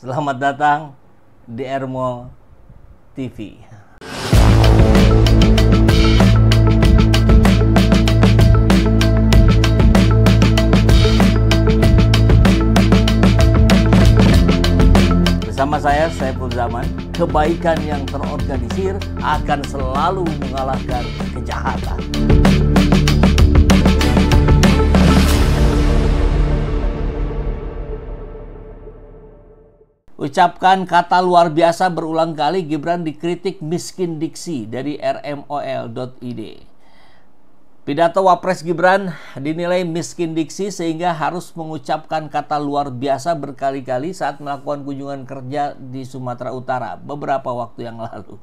Selamat datang di Ermo TV. Bersama saya, Saiful Zaman, kebaikan yang terorganisir akan selalu mengalahkan kejahatan. Ucapkan kata luar biasa berulang kali, Gibran dikritik miskin diksi dari rmol.id. Pidato Wapres Gibran dinilai miskin diksi sehingga harus mengucapkan kata luar biasa berkali-kali saat melakukan kunjungan kerja di Sumatera Utara beberapa waktu yang lalu.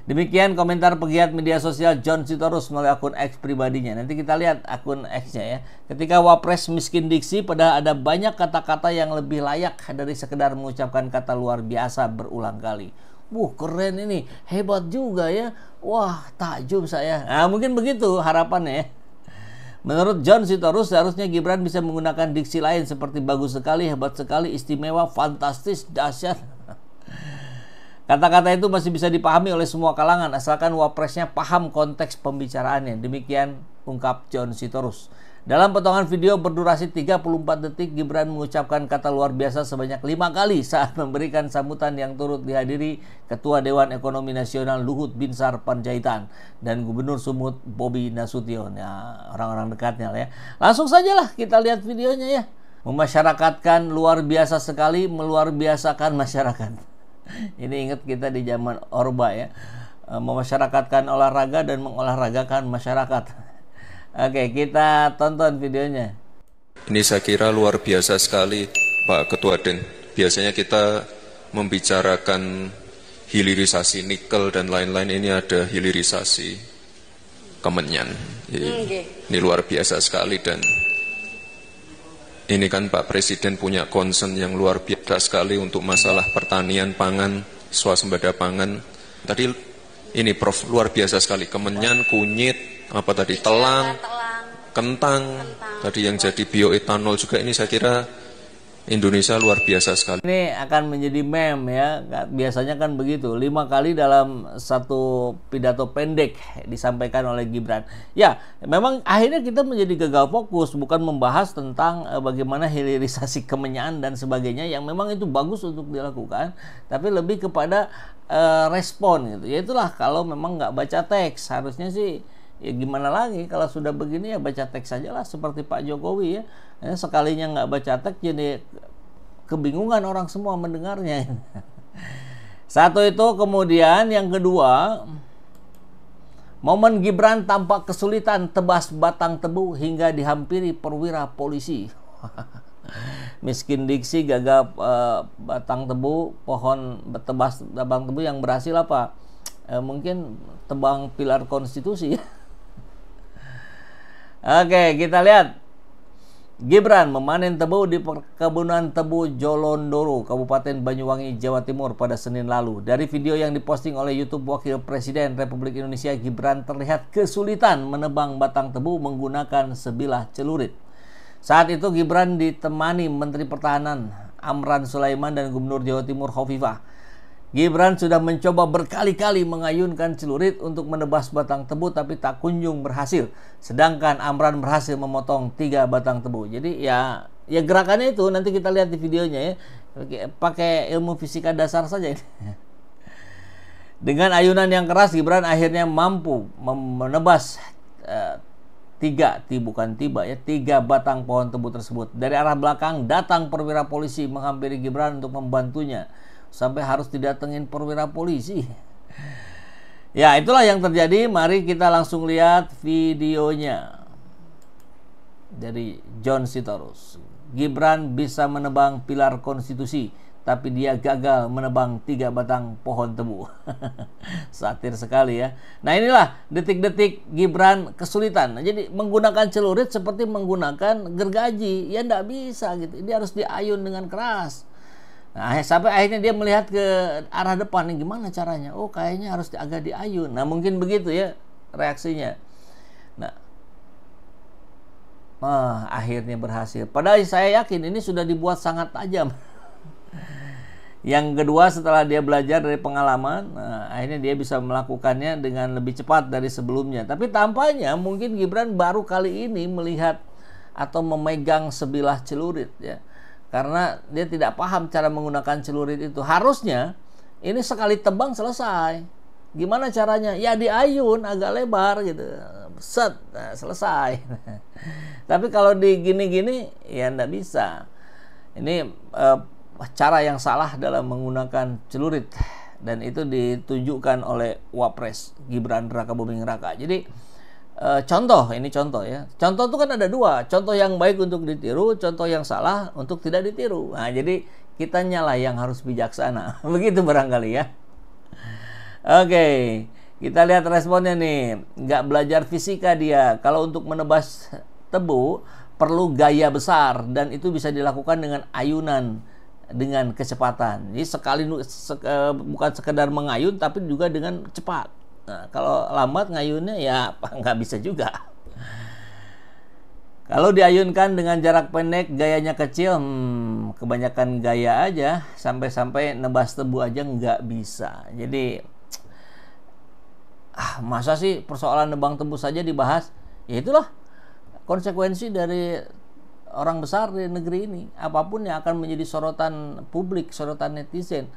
Demikian komentar pegiat media sosial John Sitorus melalui akun X pribadinya. Nanti kita lihat akun X-nya ya. Ketika Wapres miskin diksi, padahal ada banyak kata-kata yang lebih layak dari sekedar mengucapkan kata luar biasa berulang kali. Keren ini, hebat juga ya. Wah, takjub saya. Nah, mungkin begitu harapannya ya. Menurut John Sitorus, seharusnya Gibran bisa menggunakan diksi lain seperti bagus sekali, hebat sekali, istimewa, fantastis, dahsyat. Kata-kata itu masih bisa dipahami oleh semua kalangan asalkan Wapresnya paham konteks pembicaraannya. Demikian ungkap John Sitorus. Dalam potongan video berdurasi 34 detik, Gibran mengucapkan kata luar biasa sebanyak 5 kali saat memberikan sambutan yang turut dihadiri Ketua Dewan Ekonomi Nasional Luhut Binsar Panjaitan dan Gubernur Sumut Bobi Nasution. Ya, orang-orang dekatnya lah ya. Langsung sajalah kita lihat videonya ya. Memasyarakatkan luar biasa sekali, meluar biasakan masyarakat. Ini ingat kita di zaman Orba ya, memasyarakatkan olahraga dan mengolahragakan masyarakat. Oke, kita tonton videonya. Ini saya kira luar biasa sekali Pak Ketua Den. Biasanya kita membicarakan hilirisasi nikel dan lain-lain, ini ada hilirisasi Kemenyan. Ini luar biasa sekali dan ini kan Pak Presiden punya concern yang luar biasa sekali untuk masalah pertanian pangan, swasembada pangan. Tadi ini Prof luar biasa sekali, Kemenyan, kunyit, apa tadi, telang, kentang, tadi yang jadi bioetanol juga, ini saya kira Indonesia luar biasa sekali. Ini akan menjadi meme ya, biasanya kan begitu, 5 kali dalam satu pidato pendek disampaikan oleh Gibran. Ya, memang akhirnya kita menjadi gagal fokus, bukan membahas tentang bagaimana hilirisasi kemenyan dan sebagainya, yang memang itu bagus untuk dilakukan, tapi lebih kepada respon gitu. Ya itulah, kalau memang nggak baca teks, harusnya sih ya gimana lagi, kalau sudah begini ya baca teks saja lah seperti Pak Jokowi ya. Sekalinya nggak baca teks jadi kebingungan orang semua mendengarnya. Satu itu, kemudian yang kedua, momen Gibran tampak kesulitan tebas batang tebu hingga dihampiri perwira polisi. Miskin diksi, gagap batang tebu, pohon tebas batang tebu yang berhasil apa? Mungkin tebang pilar konstitusi. Oke, kita lihat. Gibran memanen tebu di perkebunan tebu Jolondoro, Kabupaten Banyuwangi, Jawa Timur pada Senin lalu. Dari video yang diposting oleh YouTube Wakil Presiden Republik Indonesia, Gibran terlihat kesulitan menebang batang tebu menggunakan sebilah celurit. Saat itu Gibran ditemani Menteri Pertahanan Amran Sulaiman dan Gubernur Jawa Timur Khofifah. Gibran sudah mencoba berkali-kali mengayunkan celurit untuk menebas batang tebu tapi tak kunjung berhasil. Sedangkan Amran berhasil memotong 3 batang tebu. Jadi ya gerakannya itu nanti kita lihat di videonya ya. Pakai ilmu fisika dasar saja ini. Dengan ayunan yang keras, Gibran akhirnya mampu menebas 3 batang pohon tebu tersebut. Dari arah belakang datang perwira polisi menghampiri Gibran untuk membantunya. Sampai harus didatengin perwira polisi. Ya, itulah yang terjadi. Mari kita langsung lihat videonya dari John Sitorus. Gibran bisa menebang pilar konstitusi, tapi dia gagal menebang 3 batang pohon tebu. Satir sekali ya. Nah, inilah detik-detik Gibran kesulitan. Jadi menggunakan celurit seperti menggunakan gergaji. Ya enggak bisa gitu. Dia harus diayun dengan keras. Nah, sampai akhirnya dia melihat ke arah depan, nih gimana caranya? Oh, kayaknya harus agak diayun. Nah, mungkin begitu ya reaksinya. Nah, akhirnya berhasil. Padahal saya yakin ini sudah dibuat sangat tajam. Yang kedua, setelah dia belajar dari pengalaman, akhirnya dia bisa melakukannya dengan lebih cepat dari sebelumnya. Tapi tampaknya mungkin Gibran baru kali ini melihat atau memegang sebilah celurit ya. Karena dia tidak paham cara menggunakan celurit itu. Harusnya ini sekali tebang selesai. Gimana caranya? Ya diayun agak lebar gitu. Set, nah, selesai. Tapi kalau di gini-gini ya enggak bisa. Ini cara yang salah dalam menggunakan celurit, dan itu ditunjukkan oleh Wapres Gibran Rakabuming Raka. Jadi ini contoh ya. Contoh itu kan ada dua, contoh yang baik untuk ditiru, contoh yang salah untuk tidak ditiru. Nah, jadi kitanya lah yang harus bijaksana. Begitu barangkali ya. Oke, kita lihat responnya nih. Nggak belajar fisika dia. Kalau untuk menebas tebu perlu gaya besar, dan itu bisa dilakukan dengan ayunan dengan kecepatan. Jadi bukan sekedar mengayun, tapi juga dengan cepat. Nah, kalau lambat ngayunnya ya nggak bisa juga. Kalau diayunkan dengan jarak pendek, gayanya kecil, kebanyakan gaya aja, sampai-sampai nebas tebu aja nggak bisa. Jadi masa sih persoalan nebang tebu saja dibahas? Ya itulah konsekuensi dari orang besar di negeri ini. Apapun yang akan menjadi sorotan publik, sorotan netizen,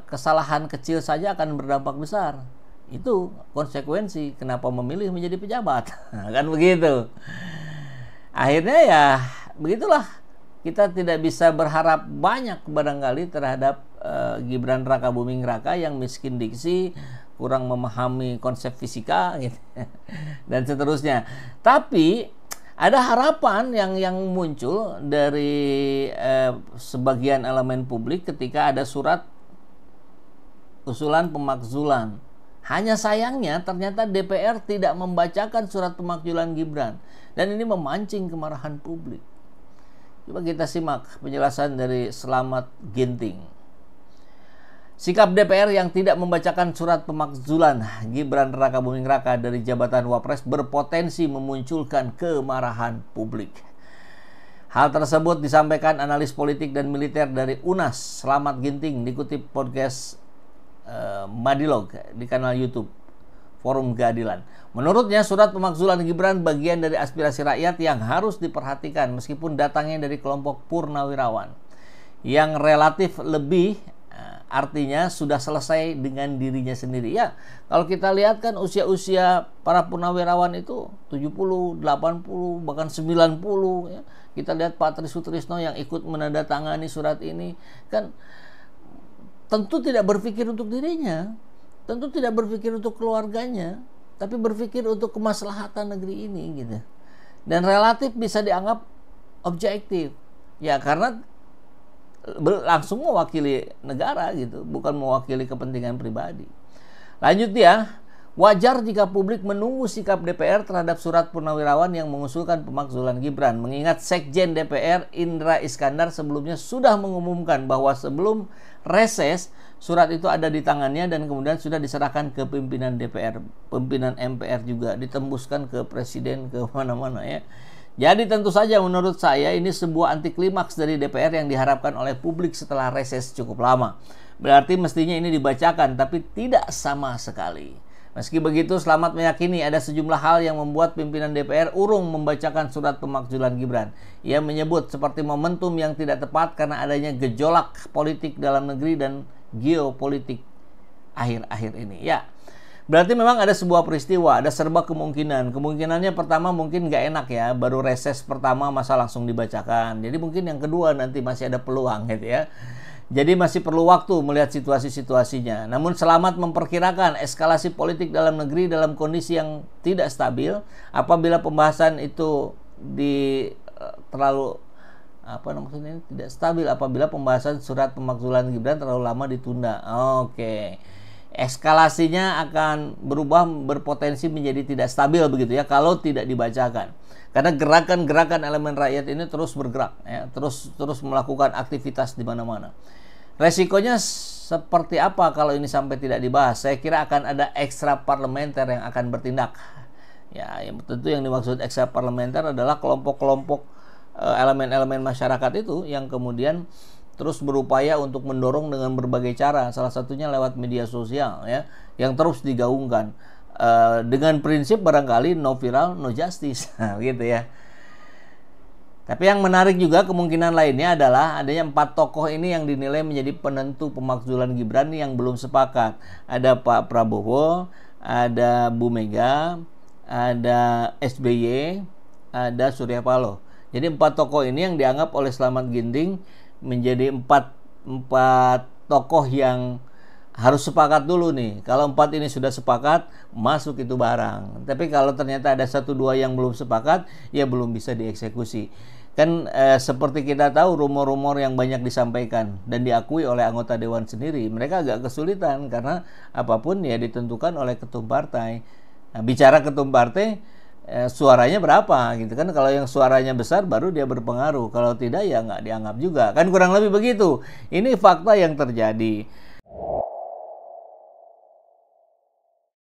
kesalahan kecil saja akan berdampak besar. Itu konsekuensi kenapa memilih menjadi pejabat. Kan begitu. Akhirnya ya begitulah. Kita tidak bisa berharap banyak barangkali terhadap Gibran Rakabuming Raka yang miskin diksi, kurang memahami konsep fisika gitu, dan seterusnya. Tapi ada harapan yang muncul dari sebagian elemen publik ketika ada surat usulan pemakzulan. Hanya sayangnya ternyata DPR tidak membacakan surat pemakzulan Gibran, dan ini memancing kemarahan publik. Coba kita simak penjelasan dari Slamet Ginting. Sikap DPR yang tidak membacakan surat pemakzulan Gibran Rakabuming Raka dari jabatan Wapres berpotensi memunculkan kemarahan publik. Hal tersebut disampaikan analis politik dan militer dari UNAS, Slamet Ginting, dikutip podcast Madilog di kanal YouTube Forum Keadilan. Menurutnya, surat pemakzulan Gibran bagian dari aspirasi rakyat yang harus diperhatikan meskipun datangnya dari kelompok purnawirawan yang relatif lebih, artinya sudah selesai dengan dirinya sendiri. Ya, kalau kita lihat kan usia-usia para purnawirawan itu 70, 80, bahkan 90 ya. Kita lihat Pak Tri Sutrisno yang ikut menandatangani surat ini kan tentu tidak berpikir untuk dirinya, tentu tidak berpikir untuk keluarganya, tapi berpikir untuk kemaslahatan negeri ini gitu. Dan relatif bisa dianggap objektif. Ya karena langsung mewakili negara gitu, bukan mewakili kepentingan pribadi. Lanjut ya, wajar jika publik menunggu sikap DPR terhadap surat purnawirawan yang mengusulkan pemakzulan Gibran, mengingat Sekjen DPR Indra Iskandar sebelumnya sudah mengumumkan bahwa sebelum reses surat itu ada di tangannya dan kemudian sudah diserahkan ke pimpinan DPR, pimpinan MPR juga, ditembuskan ke presiden, ke mana-mana ya. Jadi tentu saja menurut saya ini sebuah anti klimaks dari DPR yang diharapkan oleh publik setelah reses cukup lama. Berarti mestinya ini dibacakan, tapi tidak sama sekali. Meski begitu, Slamet meyakini ada sejumlah hal yang membuat pimpinan DPR urung membacakan surat pemakzulan Gibran. Ia menyebut seperti momentum yang tidak tepat karena adanya gejolak politik dalam negeri dan geopolitik akhir-akhir ini. Ya, berarti memang ada sebuah peristiwa, ada serba kemungkinan. Kemungkinannya pertama mungkin nggak enak ya, baru reses pertama masa langsung dibacakan. Jadi mungkin yang kedua nanti masih ada peluang gitu ya. Jadi masih perlu waktu melihat situasi-situasinya. Namun Slamet memperkirakan eskalasi politik dalam negeri dalam kondisi yang tidak stabil apabila pembahasan itu tidak stabil apabila pembahasan surat pemakzulan Gibran terlalu lama ditunda. Oke. Eskalasinya akan berubah, berpotensi menjadi tidak stabil begitu ya kalau tidak dibacakan. Karena gerakan-gerakan elemen rakyat ini terus bergerak ya, terus melakukan aktivitas di mana-mana. Resikonya seperti apa kalau ini sampai tidak dibahas? Saya kira akan ada ekstra parlementer yang akan bertindak. Ya, tentu yang dimaksud ekstra parlementer adalah kelompok-kelompok elemen-elemen masyarakat itu yang kemudian terus berupaya untuk mendorong dengan berbagai cara, salah satunya lewat media sosial ya, yang terus digaungkan dengan prinsip barangkali no viral no justice gitu ya. Tapi yang menarik juga kemungkinan lainnya adalah adanya 4 tokoh ini yang dinilai menjadi penentu pemakzulan Gibran yang belum sepakat. Ada Pak Prabowo, ada Bu Mega, ada SBY, ada Surya Paloh. Jadi 4 tokoh ini yang dianggap oleh Slamet Ginting menjadi 4 tokoh yang harus sepakat dulu nih. Kalau 4 ini sudah sepakat, masuk itu barang. Tapi kalau ternyata ada 1-2 yang belum sepakat, ya belum bisa dieksekusi. Kan seperti kita tahu rumor-rumor yang banyak disampaikan dan diakui oleh anggota dewan sendiri, mereka agak kesulitan karena apapun ya ditentukan oleh ketum partai. Nah, bicara ketum partai, suaranya berapa gitu kan? Kalau yang suaranya besar baru dia berpengaruh, kalau tidak ya nggak dianggap juga. Kan kurang lebih begitu. Ini fakta yang terjadi.